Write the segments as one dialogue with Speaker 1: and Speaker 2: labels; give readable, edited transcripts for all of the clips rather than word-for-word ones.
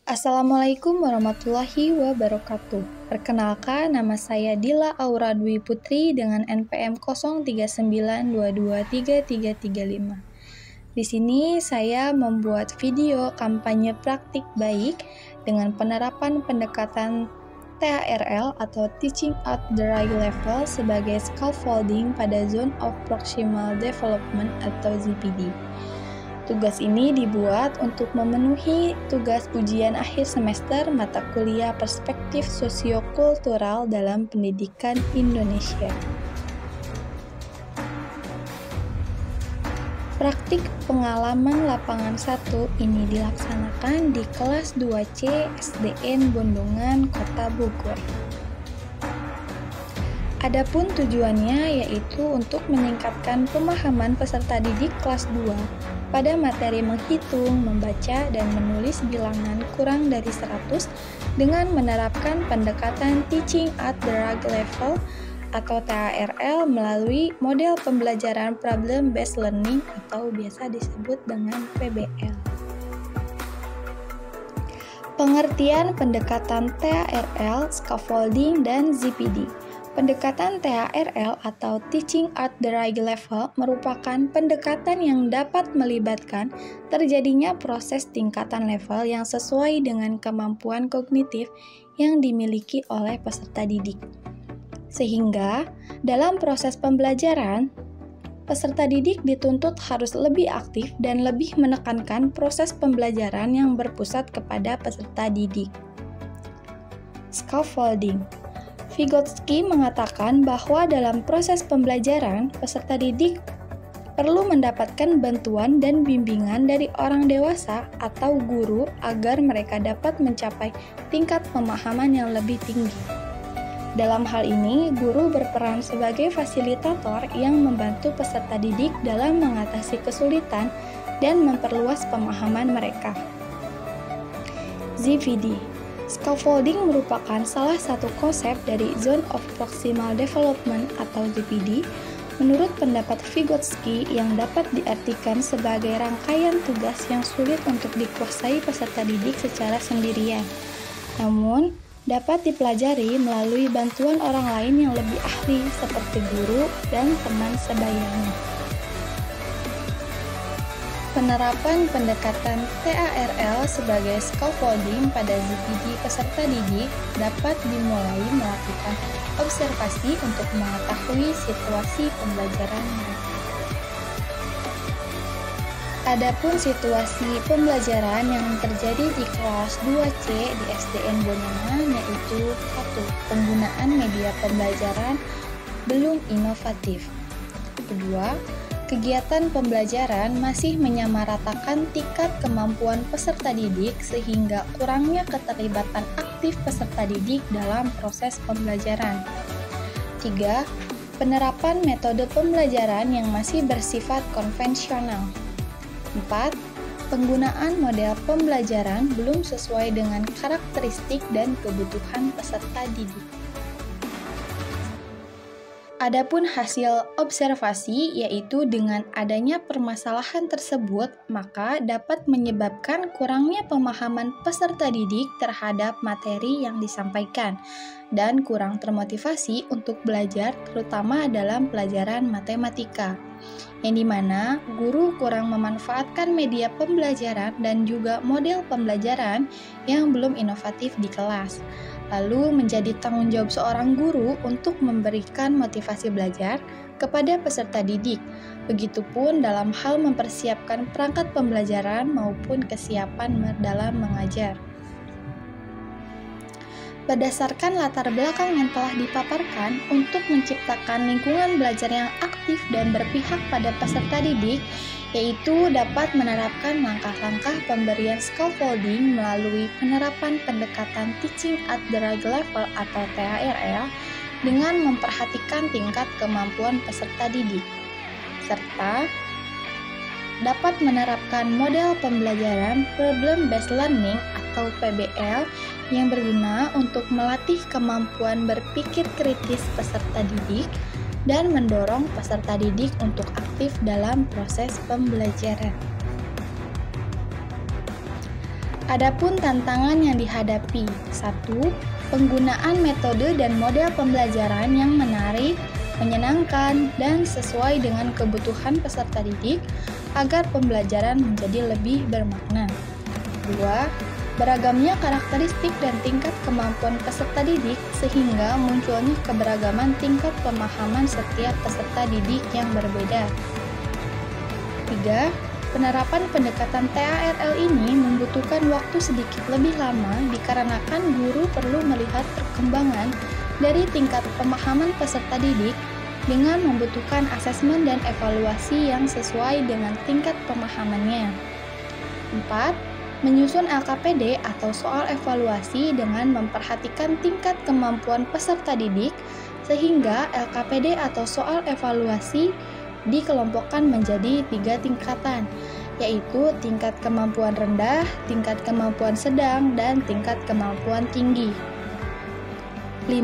Speaker 1: Assalamualaikum warahmatullahi wabarakatuh. Perkenalkan, nama saya Dila Aura Dwi Putri dengan NPM 0392233335. Di sini saya membuat video kampanye praktik baik dengan penerapan pendekatan TARL atau Teaching at the Right Level sebagai scaffolding pada Zone of Proximal Development atau ZPD. Tugas ini dibuat untuk memenuhi tugas ujian akhir semester mata kuliah Perspektif Sosiokultural dalam Pendidikan Indonesia. Praktik pengalaman lapangan 1 ini dilaksanakan di kelas 2C SDN Bondongan, Kota Bogor. Adapun tujuannya yaitu untuk meningkatkan pemahaman peserta didik kelas 2 pada materi menghitung, membaca, dan menulis bilangan kurang dari 100 dengan menerapkan pendekatan Teaching at the Right Level atau TARL melalui model pembelajaran Problem Based Learning atau biasa disebut dengan PBL. Pengertian pendekatan TARL, Scaffolding, dan ZPD. Pendekatan TARL atau Teaching at the Right Level merupakan pendekatan yang dapat melibatkan terjadinya proses tingkatan level yang sesuai dengan kemampuan kognitif yang dimiliki oleh peserta didik. Sehingga, dalam proses pembelajaran, peserta didik dituntut harus lebih aktif dan lebih menekankan proses pembelajaran yang berpusat kepada peserta didik. Scaffolding. Vygotsky mengatakan bahwa dalam proses pembelajaran, peserta didik perlu mendapatkan bantuan dan bimbingan dari orang dewasa atau guru agar mereka dapat mencapai tingkat pemahaman yang lebih tinggi. Dalam hal ini, guru berperan sebagai fasilitator yang membantu peserta didik dalam mengatasi kesulitan dan memperluas pemahaman mereka. ZPD. Scaffolding merupakan salah satu konsep dari Zone of Proximal Development atau ZPD menurut pendapat Vygotsky yang dapat diartikan sebagai rangkaian tugas yang sulit untuk dikuasai peserta didik secara sendirian, namun dapat dipelajari melalui bantuan orang lain yang lebih ahli seperti guru dan teman sebayanya. Penerapan pendekatan TARL sebagai scaffolding pada ZPD peserta didik dapat dimulai melakukan observasi untuk mengetahui situasi pembelajaran mereka. Adapun situasi pembelajaran yang terjadi di kelas 2C di SDN Bondongan yaitu 1. Penggunaan media pembelajaran belum inovatif. Kedua, kegiatan pembelajaran masih menyamaratakan tingkat kemampuan peserta didik sehingga kurangnya keterlibatan aktif peserta didik dalam proses pembelajaran. 3. Penerapan metode pembelajaran yang masih bersifat konvensional. 4. Penggunaan model pembelajaran belum sesuai dengan karakteristik dan kebutuhan peserta didik. Adapun hasil observasi yaitu dengan adanya permasalahan tersebut maka dapat menyebabkan kurangnya pemahaman peserta didik terhadap materi yang disampaikan dan kurang termotivasi untuk belajar terutama dalam pelajaran matematika, yang dimana guru kurang memanfaatkan media pembelajaran dan juga model pembelajaran yang belum inovatif di kelas. Lalu menjadi tanggung jawab seorang guru untuk memberikan motivasi belajar kepada peserta didik. Begitupun dalam hal mempersiapkan perangkat pembelajaran maupun kesiapan dalam mengajar. Berdasarkan latar belakang yang telah dipaparkan, untuk menciptakan lingkungan belajar yang aktif dan berpihak pada peserta didik, yaitu dapat menerapkan langkah-langkah pemberian scaffolding melalui penerapan pendekatan Teaching at the Right Level atau TARL dengan memperhatikan tingkat kemampuan peserta didik, serta dapat menerapkan model pembelajaran Problem Based Learning atau PBL yang berguna untuk melatih kemampuan berpikir kritis peserta didik dan mendorong peserta didik untuk aktif dalam proses pembelajaran. Adapun tantangan yang dihadapi: 1. Penggunaan metode dan model pembelajaran yang menarik, menyenangkan, dan sesuai dengan kebutuhan peserta didik agar pembelajaran menjadi lebih bermakna. 2. Beragamnya karakteristik dan tingkat kemampuan peserta didik sehingga munculnya keberagaman tingkat pemahaman setiap peserta didik yang berbeda. 3. Penerapan pendekatan TARL ini membutuhkan waktu sedikit lebih lama dikarenakan guru perlu melihat perkembangan dari tingkat pemahaman peserta didik dengan membutuhkan asesmen dan evaluasi yang sesuai dengan tingkat pemahamannya. 4. Menyusun LKPD atau soal evaluasi dengan memperhatikan tingkat kemampuan peserta didik sehingga LKPD atau soal evaluasi dikelompokkan menjadi 3 tingkatan, yaitu tingkat kemampuan rendah, tingkat kemampuan sedang, dan tingkat kemampuan tinggi. 5.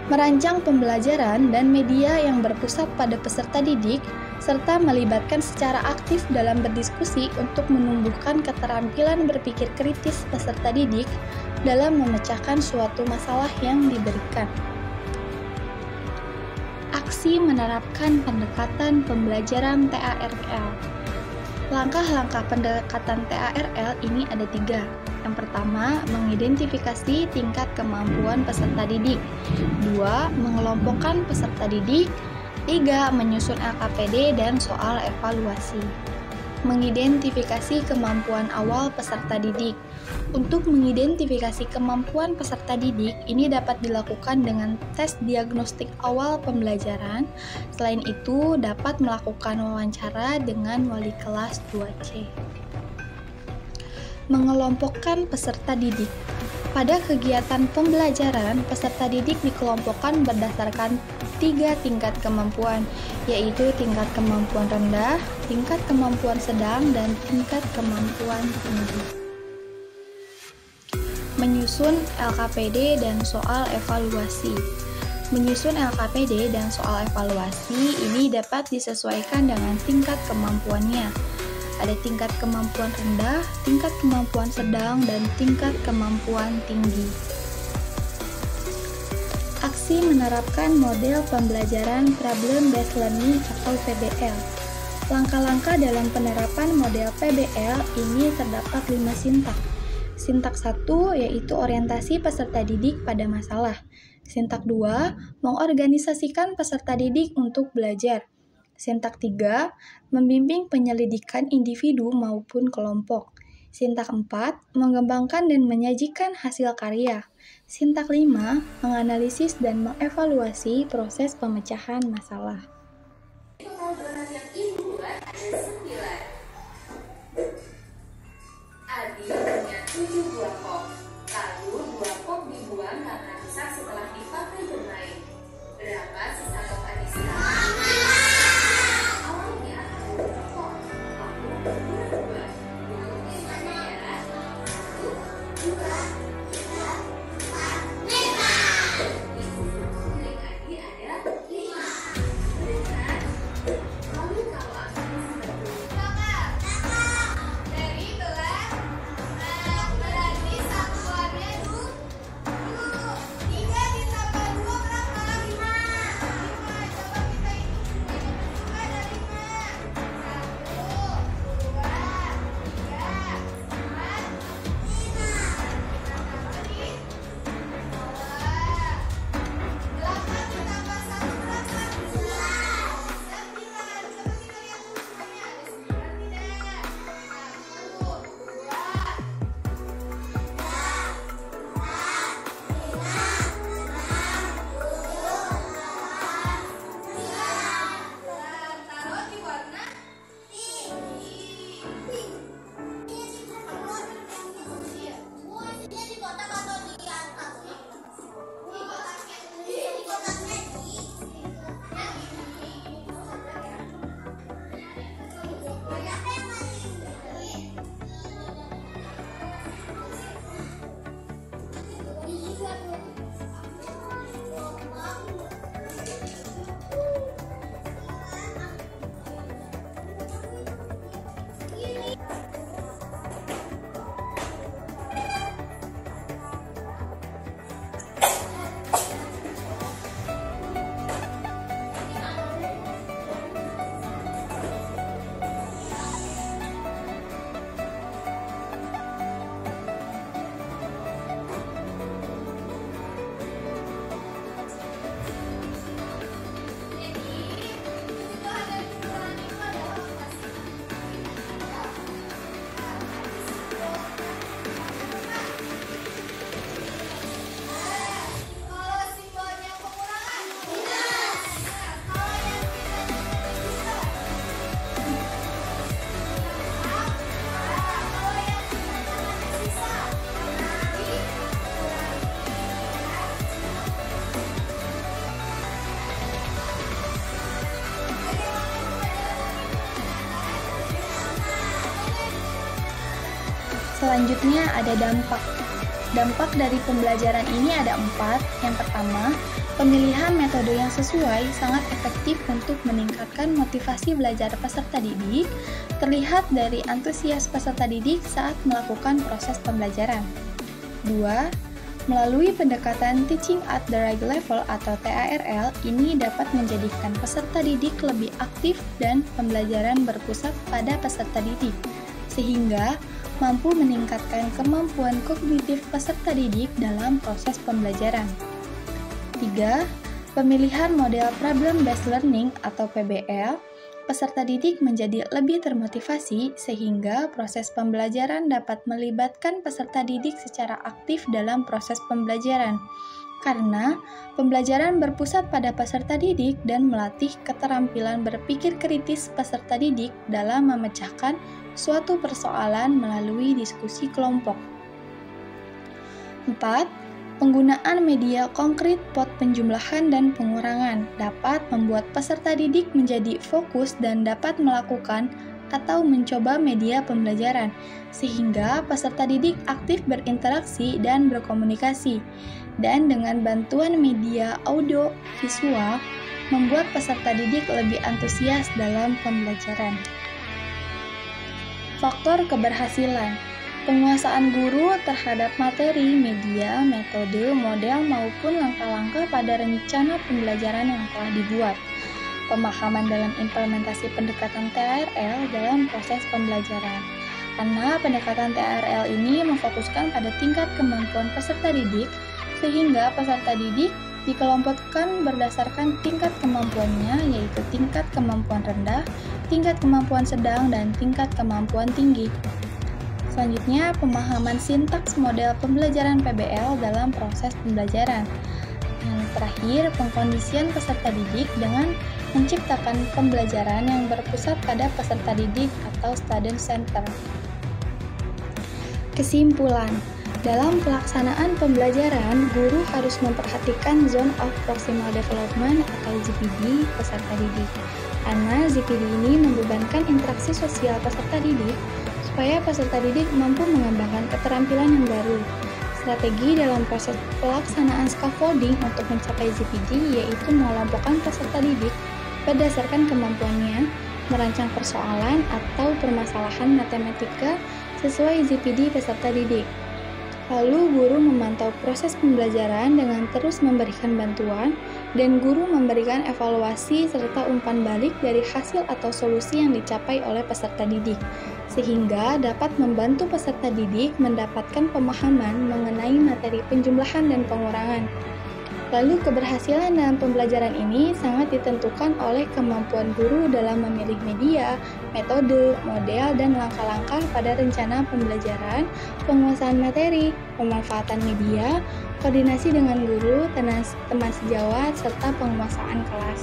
Speaker 1: Merancang pembelajaran dan media yang berpusat pada peserta didik, serta melibatkan secara aktif dalam berdiskusi untuk menumbuhkan keterampilan berpikir kritis peserta didik dalam memecahkan suatu masalah yang diberikan. Aksi menerapkan pendekatan pembelajaran TARL. Langkah-langkah pendekatan TARL ini ada 3. Yang pertama, mengidentifikasi tingkat kemampuan peserta didik. 2. Mengelompokkan peserta didik. 3. Menyusun LKPD dan soal evaluasi. Mengidentifikasi kemampuan awal peserta didik. Untuk mengidentifikasi kemampuan peserta didik, ini dapat dilakukan dengan tes diagnostik awal pembelajaran. Selain itu, dapat melakukan wawancara dengan wali kelas 2C. Mengelompokkan peserta didik. Pada kegiatan pembelajaran, peserta didik dikelompokkan berdasarkan 3 tingkat kemampuan, yaitu tingkat kemampuan rendah, tingkat kemampuan sedang, dan tingkat kemampuan tinggi. Menyusun LKPD dan soal evaluasi. Menyusun LKPD dan soal evaluasi ini dapat disesuaikan dengan tingkat kemampuannya. Ada tingkat kemampuan rendah, tingkat kemampuan sedang, dan tingkat kemampuan tinggi. Aksi menerapkan model pembelajaran Problem Based Learning atau PBL. Langkah-langkah dalam penerapan model PBL ini terdapat 5 sintak. Sintak 1 yaitu orientasi peserta didik pada masalah. Sintak 2, mengorganisasikan peserta didik untuk belajar. Sintak 3, membimbing penyelidikan individu maupun kelompok. Sintak 4, mengembangkan dan menyajikan hasil karya. Sintak 5, menganalisis dan mengevaluasi proses pemecahan masalah.
Speaker 2: Pengobrolan yang ibu buat ada 9. Adi punya 7 buah pop. Lalu 2 pop dibuang karena rusak setelah dipakai bermain. Berapa sisa pop Adista? Awalnya ada 2 pop, lalu berkurang 2. Bentuknya sama ya. 1, 2, 3, 4, 5. Milik Adi ada 5. Benar. Lalu kalau aku
Speaker 1: Selanjutnya ada dampak. Dampak dari pembelajaran ini ada 4. Yang pertama, pemilihan metode yang sesuai sangat efektif untuk meningkatkan motivasi belajar peserta didik, terlihat dari antusias peserta didik saat melakukan proses pembelajaran. 2. Melalui pendekatan Teaching at the Right Level atau TARL, ini dapat menjadikan peserta didik lebih aktif dan pembelajaran berpusat pada peserta didik, sehingga mampu meningkatkan kemampuan kognitif peserta didik dalam proses pembelajaran. 3. Pemilihan model Problem Based Learning atau PBL, peserta didik menjadi lebih termotivasi sehingga proses pembelajaran dapat melibatkan peserta didik secara aktif dalam proses pembelajaran. Karena pembelajaran berpusat pada peserta didik dan melatih keterampilan berpikir kritis peserta didik dalam memecahkan suatu persoalan melalui diskusi kelompok. 4. Penggunaan media konkret pot penjumlahan dan pengurangan dapat membuat peserta didik menjadi fokus dan dapat melakukan atau mencoba media pembelajaran, sehingga peserta didik aktif berinteraksi dan berkomunikasi. Dan dengan bantuan media audio visual, membuat peserta didik lebih antusias dalam pembelajaran. Faktor keberhasilan. Penguasaan guru terhadap materi, media, metode, model, maupun langkah-langkah pada rencana pembelajaran yang telah dibuat. Pemahaman dalam implementasi pendekatan TARL dalam proses pembelajaran. Karena pendekatan TARL ini memfokuskan pada tingkat kemampuan peserta didik, sehingga peserta didik dikelompokkan berdasarkan tingkat kemampuannya, yaitu tingkat kemampuan rendah, tingkat kemampuan sedang, dan tingkat kemampuan tinggi. Selanjutnya, pemahaman sintaks model pembelajaran PBL dalam proses pembelajaran. Yang terakhir, pengkondisian peserta didik dengan menciptakan pembelajaran yang berpusat pada peserta didik atau student center. Kesimpulan, dalam pelaksanaan pembelajaran, guru harus memperhatikan Zone of Proximal Development atau ZPD peserta didik. Karena ZPD ini membebankan interaksi sosial peserta didik supaya peserta didik mampu mengembangkan keterampilan yang baru. Strategi dalam proses pelaksanaan scaffolding untuk mencapai ZPD yaitu mengelompokkan peserta didik berdasarkan kemampuannya, merancang persoalan atau permasalahan matematika sesuai ZPD peserta didik. Lalu guru memantau proses pembelajaran dengan terus memberikan bantuan, dan guru memberikan evaluasi serta umpan balik dari hasil atau solusi yang dicapai oleh peserta didik, sehingga dapat membantu peserta didik mendapatkan pemahaman mengenai materi penjumlahan dan pengurangan. Lalu keberhasilan dalam pembelajaran ini sangat ditentukan oleh kemampuan guru dalam memilih media, metode, model, dan langkah-langkah pada rencana pembelajaran, penguasaan materi, pemanfaatan media, koordinasi dengan guru, teman sejawat, serta penguasaan kelas.